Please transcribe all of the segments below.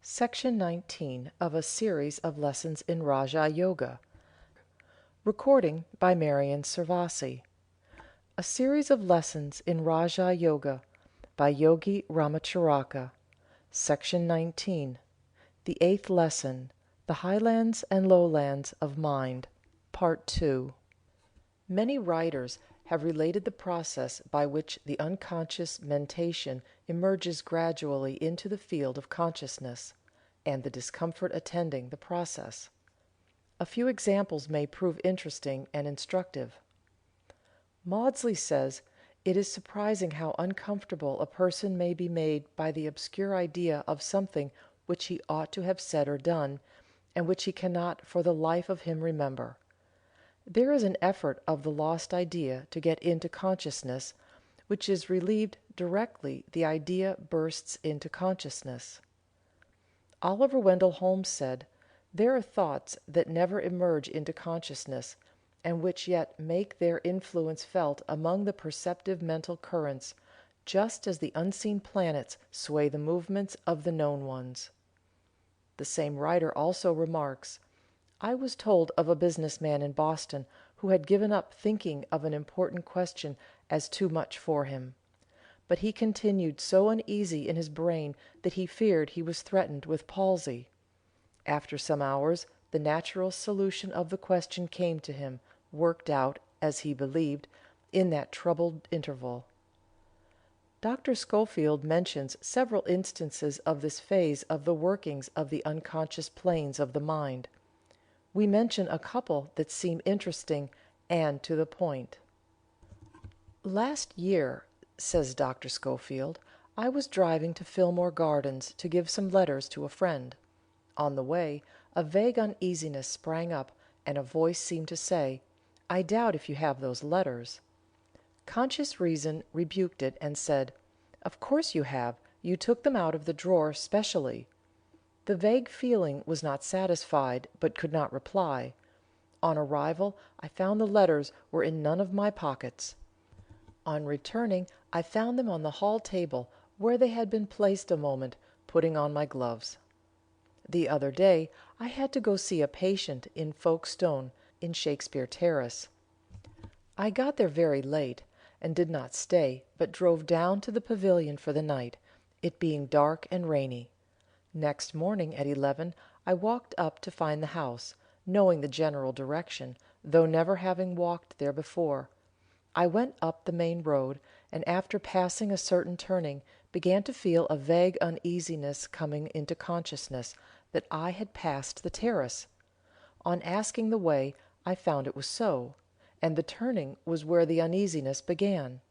Section 19 of a series of lessons in Raja Yoga. Recording by Marian Servasi. A series of lessons in Raja Yoga by Yogi Ramacharaka. Section 19. The eighth lesson. The Highlands and Lowlands of Mind. Part 2. Many writers have related the process by which the unconscious mentation emerges gradually into the field of consciousness, and the discomfort attending the process. A few examples may prove interesting and instructive. Maudsley says, "It is surprising how uncomfortable a person may be made by the obscure idea of something which he ought to have said or done, and which he cannot for the life of him remember. There is an effort of the lost idea to get into consciousness, which is relieved directly the idea bursts into consciousness." Oliver Wendell Holmes said, "There are thoughts that never emerge into consciousness, and which yet make their influence felt among the perceptive mental currents, just as the unseen planets sway the movements of the known ones." The same writer also remarks, "I was told of a business man in Boston who had given up thinking of an important question as too much for him. But he continued so uneasy in his brain that he feared he was threatened with palsy. After some hours the natural solution of the question came to him, worked out, as he believed, in that troubled interval." Dr. Schofield mentions several instances of this phase of the workings of the unconscious planes of the mind. We mention a couple that seem interesting and to the point. "Last year," says Dr. Schofield, "I was driving to Fillmore Gardens to give some letters to a friend. On the way, a vague uneasiness sprang up, and a voice seemed to say, 'I doubt if you have those letters.' Conscious reason rebuked it and said, 'Of course you have, you took them out of the drawer specially.' The vague feeling was not satisfied, but could not reply. On arrival, I found the letters were in none of my pockets. On returning, I found them on the hall table, where they had been placed a moment, putting on my gloves. The other day, I had to go see a patient in Folkestone, in Shakespeare Terrace. I got there very late, and did not stay, but drove down to the pavilion for the night, it being dark and rainy. Next morning at 11 I walked up to find the house, knowing the general direction, though never having walked there before. I went up the main road, and after passing a certain turning, began to feel a vague uneasiness coming into consciousness that I had passed the terrace. On asking the way, I found it was so, and the turning was where the uneasiness began.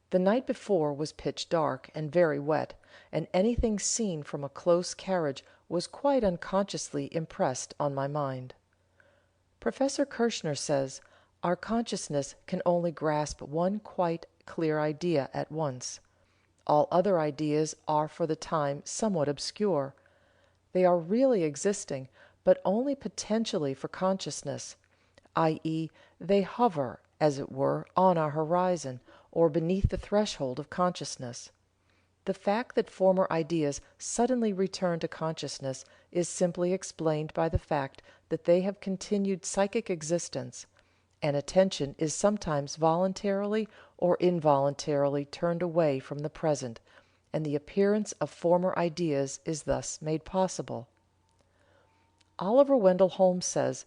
The night before was pitch dark and very wet, and anything seen from a close carriage was quite unconsciously impressed on my mind." Professor Kirschner says, "Our consciousness can only grasp one quite clear idea at once. All other ideas are for the time somewhat obscure. They are really existing, but only potentially for consciousness, i.e., they hover, as it were, on our horizon, or beneath the threshold of consciousness. The fact that former ideas suddenly return to consciousness is simply explained by the fact that they have continued psychic existence, and attention is sometimes voluntarily or involuntarily turned away from the present, and the appearance of former ideas is thus made possible." Oliver Wendell Holmes says,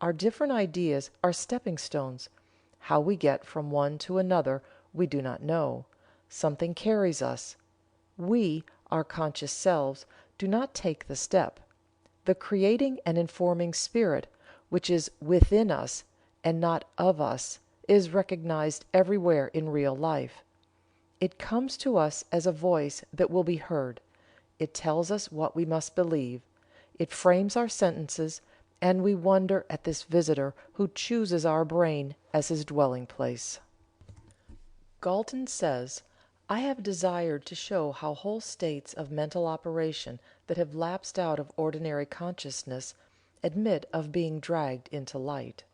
"Our different ideas are stepping stones. How we get from one to another we do not know. Something carries us. We, our conscious selves, do not take the step. The creating and informing Spirit, which is within us and not of us, is recognized everywhere in real life. It comes to us as a voice that will be heard. It tells us what we must believe. It frames our sentences, and we wonder at this visitor who chooses our brain as his dwelling place." Galton says, "I have desired to show how whole states of mental operation that have lapsed out of ordinary consciousness admit of being dragged into light."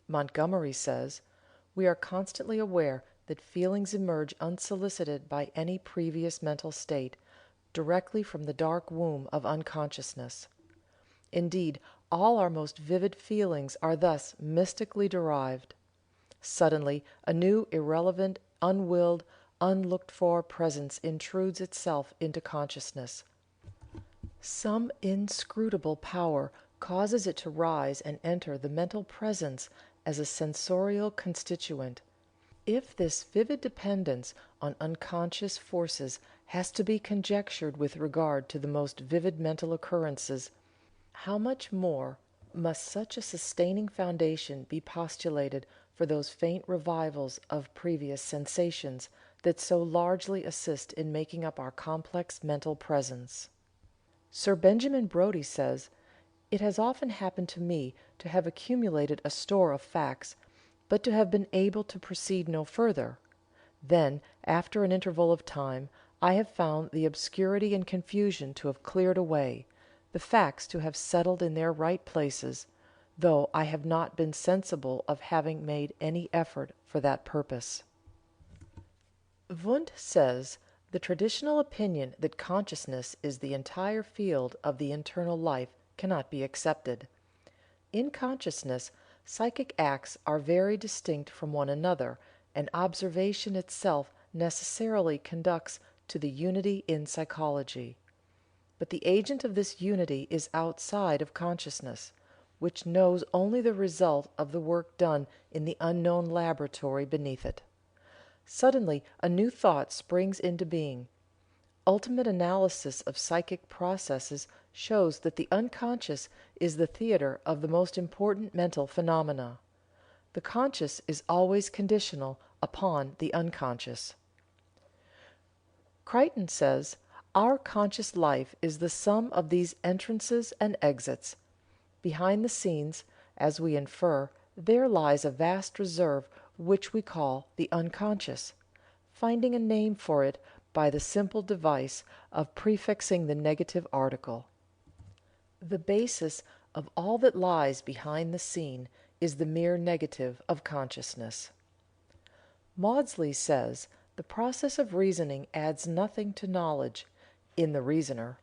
Montgomery says, "We are constantly aware that feelings emerge unsolicited by any previous mental state, directly from the dark womb of unconsciousness. Indeed, all our most vivid feelings are thus mystically derived. Suddenly, a new, irrelevant, unwilled, unlooked for presence intrudes itself into consciousness. Some inscrutable power causes it to rise and enter the mental presence as a sensorial constituent. If this vivid dependence on unconscious forces has to be conjectured with regard to the most vivid mental occurrences, how much more must such a sustaining foundation be postulated for those faint revivals of previous sensations that so largely assist in making up our complex mental presence. Sir Benjamin Brodie says: "It has often happened to me to have accumulated a store of facts, but to have been able to proceed no further. Then, after an interval of time, I have found the obscurity and confusion to have cleared away, the facts to have settled in their right places, though I have not been sensible of having made any effort for that purpose." Wundt says: "The traditional opinion that consciousness is the entire field of the internal life cannot be accepted. In consciousness, psychic acts are very distinct from one another, and observation itself necessarily conducts to the unity in psychology. But the agent of this unity is outside of consciousness, which knows only the result of the work done in the unknown laboratory beneath it. Suddenly a new thought springs into being. Ultimate analysis of psychic processes shows that the unconscious is the theater of the most important mental phenomena. The conscious is always conditional upon the unconscious." Crichton says: "Our conscious life is the sum of these entrances and exits. Behind the scenes, as we infer, there lies a vast reserve which we call the unconscious, finding a name for it by the simple device of prefixing the negative article. The basis of all that lies behind the scene is the mere negative of consciousness." Maudsley says: "The process of reasoning adds nothing to knowledge in the reasoner.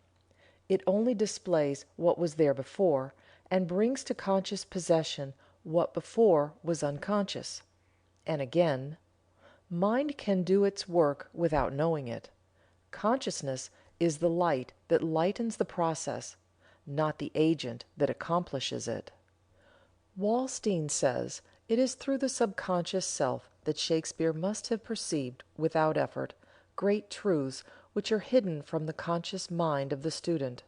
It only displays what was there before, and brings to conscious possession what before was unconscious." And again: "Mind can do its work without knowing it. Consciousness is the light that lightens the process, not the agent that accomplishes it." Walstein says: "It is through the subconscious self that Shakespeare must have perceived, without effort, great truths which are hidden from the conscious mind of the student;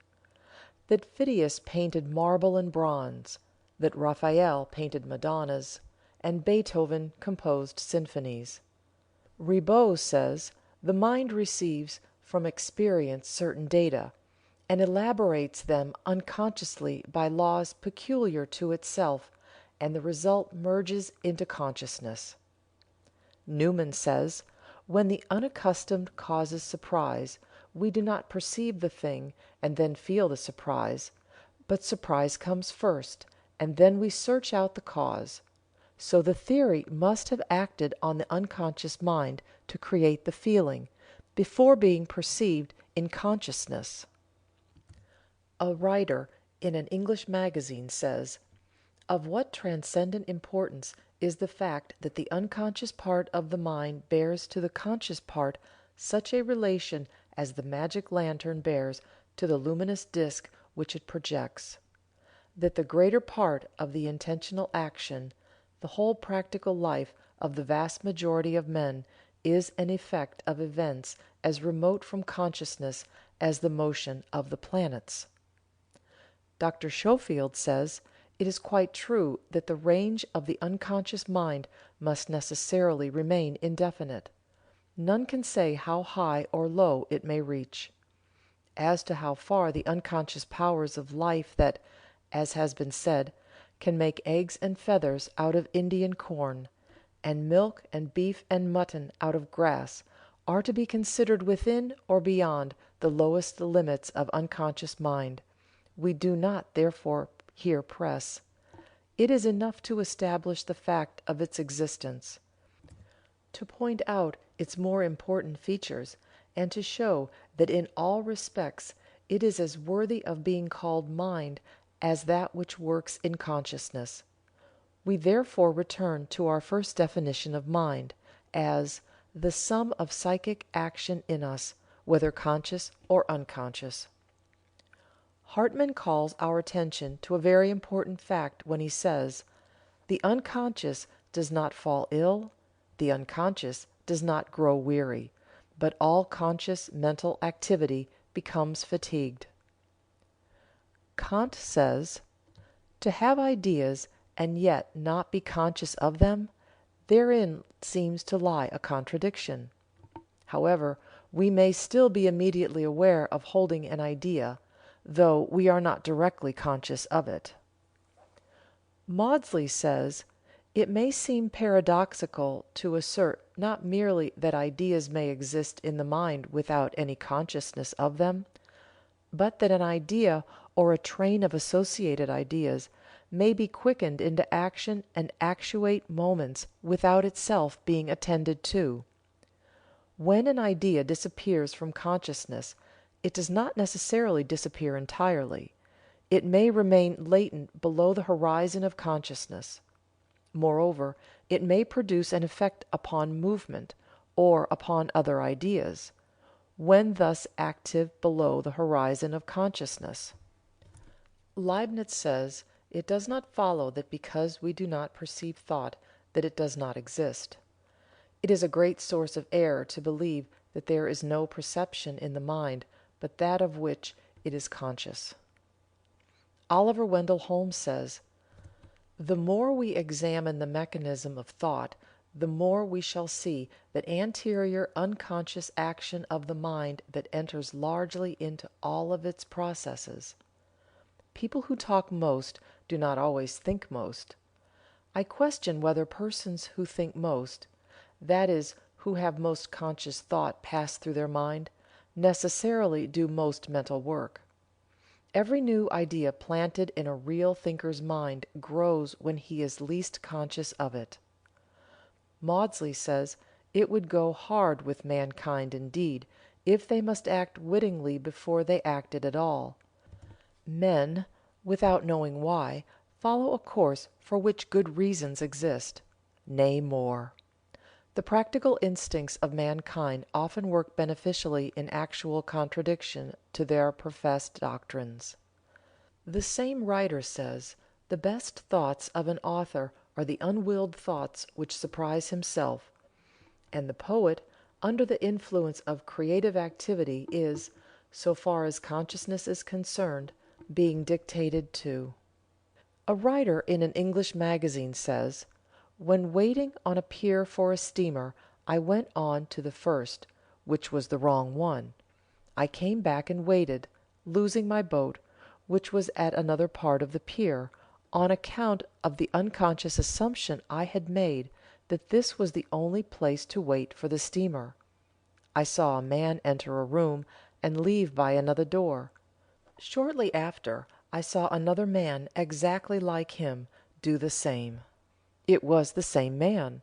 that Phidias painted marble and bronze; that Raphael painted Madonnas, and Beethoven composed symphonies." Ribot says: "The mind receives from experience certain data, and elaborates them unconsciously by laws peculiar to itself, and the result merges into consciousness." Newman says: "When the unaccustomed causes surprise, we do not perceive the thing and then feel the surprise, but surprise comes first, and then we search out the cause. So the theory must have acted on the unconscious mind to create the feeling, before being perceived in consciousness." A writer in an English magazine says: "Of what transcendent importance is the fact that the unconscious part of the mind bears to the conscious part such a relation as the magic lantern bears to the luminous disc which it projects; that the greater part of the intentional action, the whole practical life of the vast majority of men, is an effect of events as remote from consciousness as the motion of the planets." Dr. Schofield says: "It is quite true that the range of the unconscious mind must necessarily remain indefinite. None can say how high or low it may reach. As to how far the unconscious powers of life that, as has been said, can make eggs and feathers out of Indian corn, and milk and beef and mutton out of grass, are to be considered within or beyond the lowest limits of unconscious mind, we do not therefore here press. It is enough to establish the fact of its existence, to point out its more important features, and to show that in all respects it is as worthy of being called mind as that which works in consciousness. We therefore return to our first definition of mind, as "the sum of psychic action in us, whether conscious or unconscious." Hartman calls our attention to a very important fact when he says: "The unconscious does not fall ill, the unconscious does not grow weary, but all conscious mental activity becomes fatigued." Kant says: "To have ideas and yet not be conscious of them, therein seems to lie a contradiction. However, we may still be immediately aware of holding an idea, though we are not directly conscious of it." Maudsley says: "It may seem paradoxical to assert not merely that ideas may exist in the mind without any consciousness of them, but that an idea or a train of associated ideas may be quickened into action and actuate moments without itself being attended to. When an idea disappears from consciousness, it does not necessarily disappear entirely. It may remain latent below the horizon of consciousness. Moreover, it may produce an effect upon movement, or upon other ideas, when thus active below the horizon of consciousness." Leibniz says: "It does not follow that because we do not perceive thought that it does not exist. It is a great source of error to believe that there is no perception in the mind but that of which it is conscious." Oliver Wendell Holmes says: "The more we examine the mechanism of thought, the more we shall see that anterior unconscious action of the mind that enters largely into all of its processes. People who talk most do not always think most. I question whether persons who think most, that is, who have most conscious thought pass through their mind, necessarily do most mental work. Every new idea planted in a real thinker's mind grows when he is least conscious of it." Maudsley says: "It would go hard with mankind indeed if they must act wittingly before they acted at all. Men, without knowing why, follow a course for which good reasons exist nay more. The practical instincts of mankind often work beneficially in actual contradiction to their professed doctrines." The same writer says: "The best thoughts of an author are the unwilled thoughts which surprise himself, and the poet, under the influence of creative activity, is, so far as consciousness is concerned, being dictated to." A writer in an English magazine says: "When waiting on a pier for a steamer, I went on to the first, which was the wrong one. I came back and waited, losing my boat, which was at another part of the pier, on account of the unconscious assumption I had made that this was the only place to wait for the steamer. I saw a man enter a room and leave by another door. Shortly after, I saw another man exactly like him do the same. It was the same man,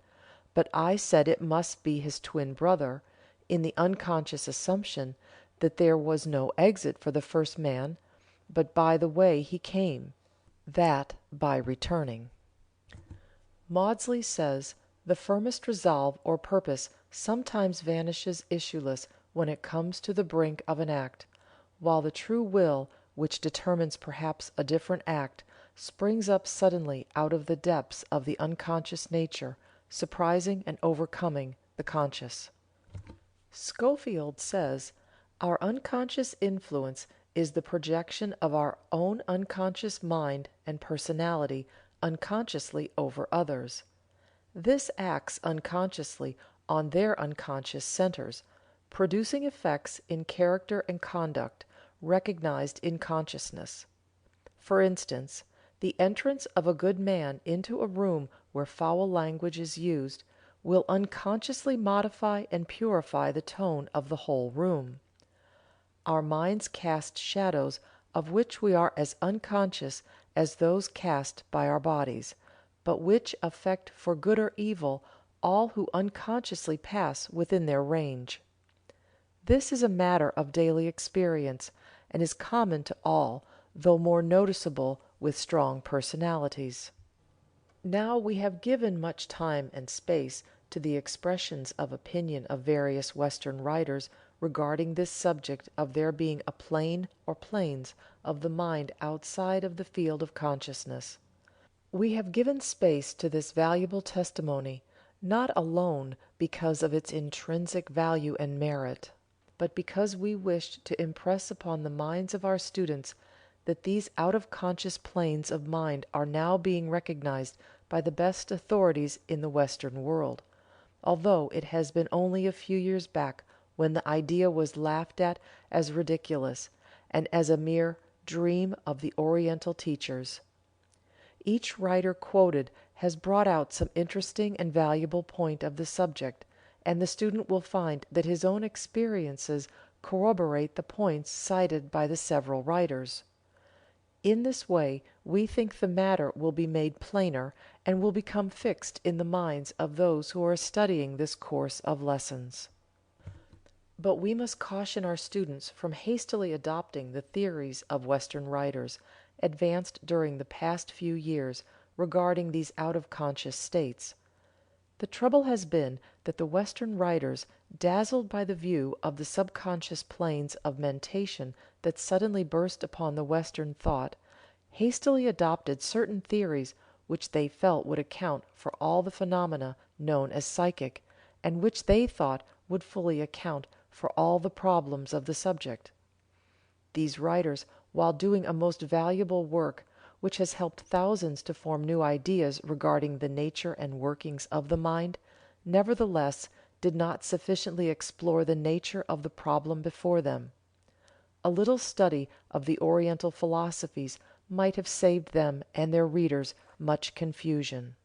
but I said it must be his twin brother, in the unconscious assumption that there was no exit for the first man but by the way he came, that by returning." Maudsley says: "The firmest resolve or purpose sometimes vanishes issueless when it comes to the brink of an act, while the true will, which determines perhaps a different act, springs up suddenly out of the depths of the unconscious nature, surprising and overcoming the conscious." Schofield says: "Our unconscious influence is the projection of our own unconscious mind and personality unconsciously over others. This acts unconsciously on their unconscious centers, producing effects in character and conduct recognized in consciousness. For instance, the entrance of a good man into a room where foul language is used will unconsciously modify and purify the tone of the whole room. Our minds cast shadows of which we are as unconscious as those cast by our bodies, but which affect for good or evil all who unconsciously pass within their range. This is a matter of daily experience, and is common to all, though more noticeable with strong personalities. Now we have given much time and space to the expressions of opinion of various Western writers regarding this subject of there being a plane or planes of the mind outside of the field of consciousness. We have given space to this valuable testimony, not alone because of its intrinsic value and merit, but because we wished to impress upon the minds of our students that these out of conscious planes of mind are now being recognized by the best authorities in the Western world, although it has been only a few years back when the idea was laughed at as ridiculous, and as a mere dream of the Oriental teachers. Each writer quoted has brought out some interesting and valuable point of the subject, and the student will find that his own experiences corroborate the points cited by the several writers. In this way we think the matter will be made plainer, and will become fixed in the minds of those who are studying this course of lessons. But we must caution our students from hastily adopting the theories of Western writers, advanced during the past few years, regarding these out of conscious states. The trouble has been that the Western writers, dazzled by the view of the subconscious planes of mentation that suddenly burst upon the Western thought, hastily adopted certain theories which they felt would account for all the phenomena known as psychic, and which they thought would fully account for all the problems of the subject. These writers, while doing a most valuable work which has helped thousands to form new ideas regarding the nature and workings of the mind, nevertheless did not sufficiently explore the nature of the problem before them. A little study of the Oriental philosophies might have saved them and their readers much confusion.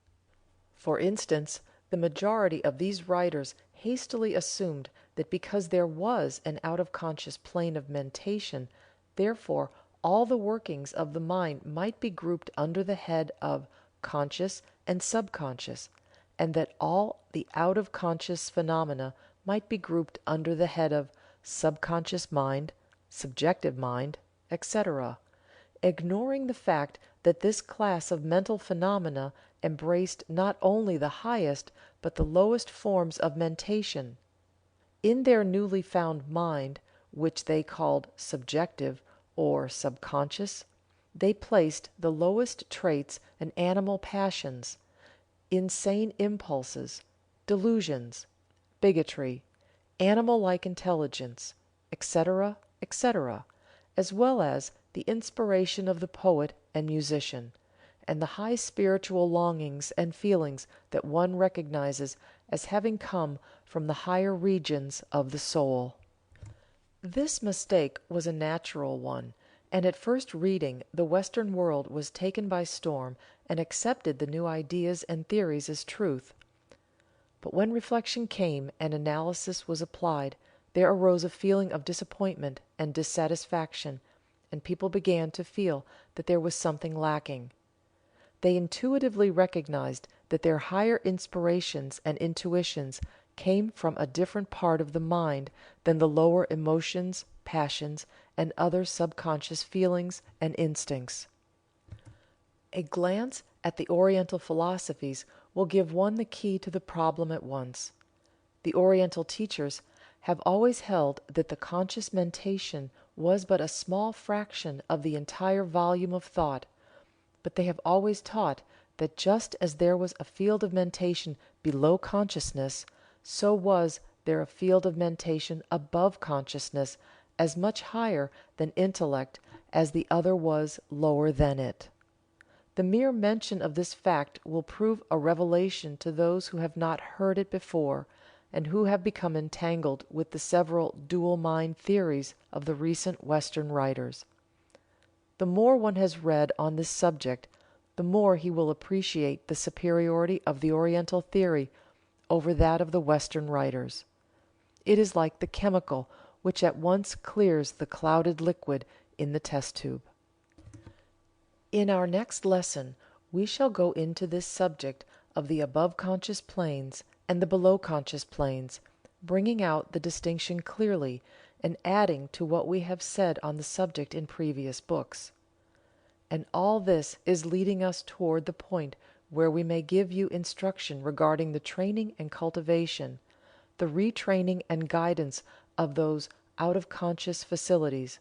For instance, the majority of these writers hastily assumed that because there was an out of conscious plane of mentation, therefore all the workings of the mind might be grouped under the head of conscious and subconscious, and that all the out of conscious phenomena might be grouped under the head of subconscious mind, subjective mind, etc., ignoring the fact that this class of mental phenomena embraced not only the highest but the lowest forms of mentation. In their newly found mind, which they called subjective or subconscious, they placed the lowest traits and animal passions, insane impulses, delusions, bigotry, animal like intelligence, etc., etc., as well as the inspiration of the poet and musician, and the high spiritual longings and feelings that one recognizes as having come from the higher regions of the soul. This mistake was a natural one, and at first reading the Western world was taken by storm and accepted the new ideas and theories as truth. But when reflection came and analysis was applied, there arose a feeling of disappointment and dissatisfaction, and people began to feel that there was something lacking. They intuitively recognized that their higher inspirations and intuitions came from a different part of the mind than the lower emotions, passions, and other subconscious feelings and instincts. A glance at the Oriental philosophies will give one the key to the problem at once. The Oriental teachers have always held that the conscious mentation was but a small fraction of the entire volume of thought, but they have always taught that just as there was a field of mentation below consciousness, so was there a field of mentation above consciousness as much higher than intellect as the other was lower than it. The mere mention of this fact will prove a revelation to those who have not heard it before, and who have become entangled with the several dual mind theories of the recent Western writers. The more one has read on this subject, the more he will appreciate the superiority of the Oriental theory over that of the Western writers. It is like the chemical which at once clears the clouded liquid in the test tube. In our next lesson we shall go into this subject of the above conscious planes and the below conscious planes, bringing out the distinction clearly and adding to what we have said on the subject in previous books. And all this is leading us toward the point where we may give you instruction regarding the training and cultivation, the retraining and guidance of those out of conscious facilities.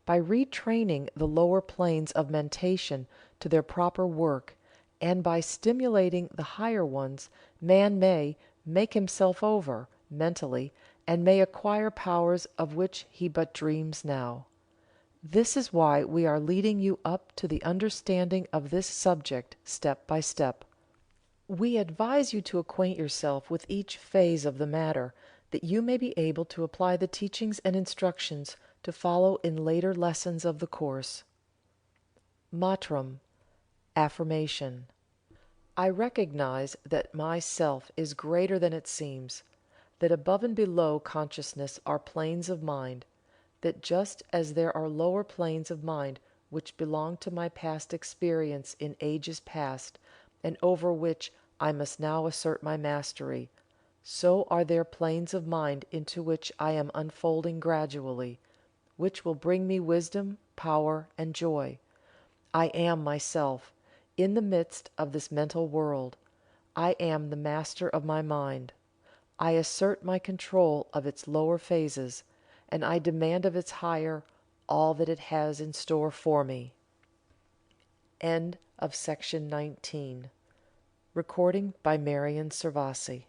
By retraining the lower planes of mentation to their proper work, and by stimulating the higher ones, man may "make himself over" mentally, and may acquire powers of which he but dreams now. This is why we are leading you up to the understanding of this subject step by step. We advise you to acquaint yourself with each phase of the matter, that you may be able to apply the teachings and instructions to follow in later lessons of the course. Matram. Affirmation. I recognize that my Self is greater than it seems, that above and below consciousness are planes of mind, that just as there are lower planes of mind which belong to my past experience in ages past, and over which I must now assert my mastery, so are there planes of mind into which I am unfolding gradually, which will bring me wisdom, power, and joy. I am myself, in the midst of this mental world. I am the master of my mind. I assert my control of its lower phases, and I demand of its higher all that it has in store for me. End of section 19. Recording by Marian Servasi.